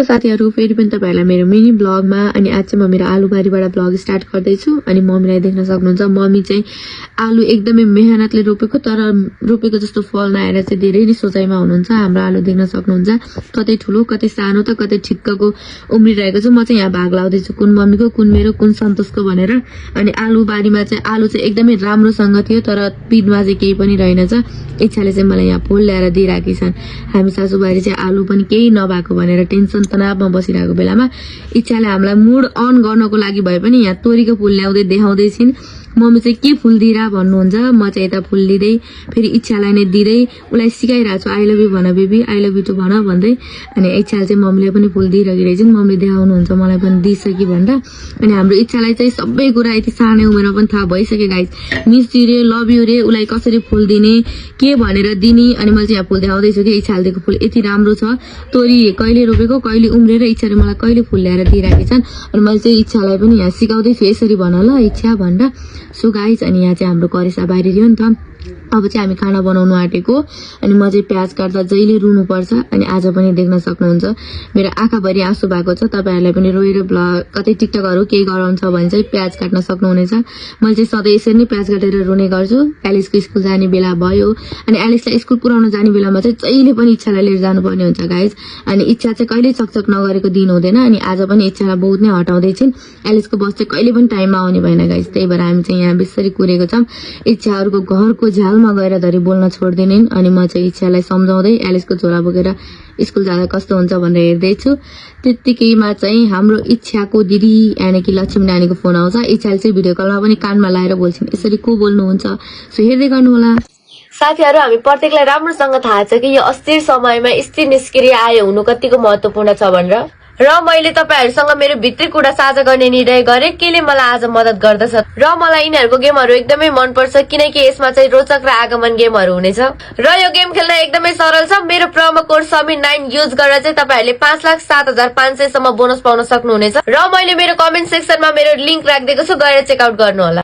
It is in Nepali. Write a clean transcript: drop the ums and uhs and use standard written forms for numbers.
साथीहरु फेरि पनि तपाईहरुलाई मेरो मिनी ब्लगमा अनि आज चाहिँ म मेरो आलुबारीबाट ब्लग स्टार्ट गर्दैछु अनि मम्मीलाई देख्न सक्नुहुन्छ मम्मी चाहिँ आलु एकदमै मेहनतले रोपेको तर रोपेको जस्तो फल नआएर चाहिँ धेरै नै सोचाइमा हुनुहुन्छ। हाम्रो आलु देख्न सक्नुहुन्छ कतै ठुलो कतै सानो त कतै ठिक्कको उम्रिरहेको छ। म चाहिँ यहाँ भाग लाउँदै छु कुन मम्मीको कुन मेरो कुन सन्तोषको भनेर। अनि आलु बारीमा चाहिँ आलु चाहिँ एकदमै राम्रोसँग थियो तर पिडमा चाहिँ केही पनि रहेनछ। इच्छाले चाहिँ मलाई यहाँ फुल ल्याएर दिइराखी छन्। हामी सासूबारी चाहिँ आलु पनि केही नभएको भनेर टेन्सन तनावमा बसिरहेको बेलामा इच्छाले हामीलाई मुड अन गर्नको लागि भए पनि यहाँ तोरीको फुल ल्याउँदै देखाउँदै छिन्। मम्मी चाहिँ के फुल दिइरा भन्नुहुन्छ। म चाहिँ यता फुल लिँदै फेरि इच्छालाई नै दिँदै उसलाई सिकाइरहेको छु आई लभ यु भन baby I love you too भन भन्दै। अनि इच्छाले चाहिँ मम्मीले पनि फुल दिइरहेछन्। मम्मीले देखाउनुहुन्छ मलाई पनि दिइसक्यो भनेर। अनि हाम्रो इच्छालाई चाहिँ सबै कुरा यति सानो उमेरमा पनि थाहा भइसक्यो गाइस। मिस यु रे लभ यु रे उसलाई कसरी फुल दिने के भनेर दिने। अनि मैले चाहिँ यहाँ फुल देखाउँदैछु कि इच्छाले दिएको फुल यति राम्रो छ। तोरी कहिले रोपेको कहिले उम्रेर इच्छाले मलाई कहिले फुल ल्याएर दिइराखेको छन्। अनि मैले चाहिँ इच्छालाई पनि यहाँ सिकाउँदैछु यसरी भन ल इच्छा भनेर। सो गाइस अनि यहाँ चाहिँ हाम्रो करेसा बाहिरियो नि त। अब चाहिँ हामी खाना बनाउनु आँटेको। अनि म चाहिँ प्याज काट्दा जहिले रुनु पर्छ। अनि आज पनि देख्न सक्नुहुन्छ मेरो आँखाभरि आँसु भएको छ। तपाईहरुलाई पनि रोएर ब्लग कतै टिकटकहरु केही गराउँछ भने चाहिँ प्याज काट्न सक्नुहुनेछ। मैले चाहिँ सधैँ यसरी नै प्याज काटेर रुने गर्छु। एलिसको स्कुल जाने बेला भयो अनि एलिसलाई स्कुल पुर्याउन जाने बेलामा चाहिँ जहिले पनि इच्छालाई लिएर जानुपर्ने हुन्छ गाइस। अनि इच्छा चाहिँ कहिले चकचक नगरेको दिन हुँदैन। अनि आज पनि इच्छालाई बहुत नै हटाउँदै छिन्। एलिसको बस चाहिँ कहिले पनि टाइममा आउने भएन गाइस। त्यही भएर हामी चाहिँ यहाँ बेसरी कुरेको छौं। इच्छाहरुको घरको झ्यालमा गएर धरि बोल्न छोड्दिनन्। अनि म चाहिँ इच्छालाई सम्झाउँदै एलिसको झोला बोकेर स्कुल जाँदा कस्तो हुन्छ भनेर हेर्दैछु। त्यतिकैमा चाहिँ हाम्रो इच्छाको दिदी यानी कि लक्ष्मी नानीको फोन आउँछ। इच्छाले चाहिँ भिडियो कलमा पनि कानमा लाएर बोल्छिन् यसरी को बोल्नुहुन्छ। सो हेर्दै गर्नु होला साथीहरु। हामी प्रत्येकलाई राम्रोसँग थाहा छ कि यो अस्थिर समयमा स्थिर निष्क्रिय आय हुनु कतिको महत्त्वपूर्ण छ भनेर। र मैले तपाईहरुसँग मेरो भित्री कुरा साझा गर्ने निर्णय गरे केले मलाई आज मद्दत गर्दछ। र मलाई यिनीहरुको गेमहरु एकदमै मन पर्छ किनकि यसमा चाहिँ रोचक र आगमन गेमहरु हुनेछ। र यो गेम खेल्न एकदमै सरल छ। मेरो प्रोमो कोड समीर9 युज गरेर चाहिँ तपाईहरुले 5,07,500 सम्म बोनस पाउन सक्नुहुनेछ। र मैले मेरो कमेन्ट सेक्सनमा मेरो लिंक राखिदिएको छु गएर चेक आउट गर्नु होला।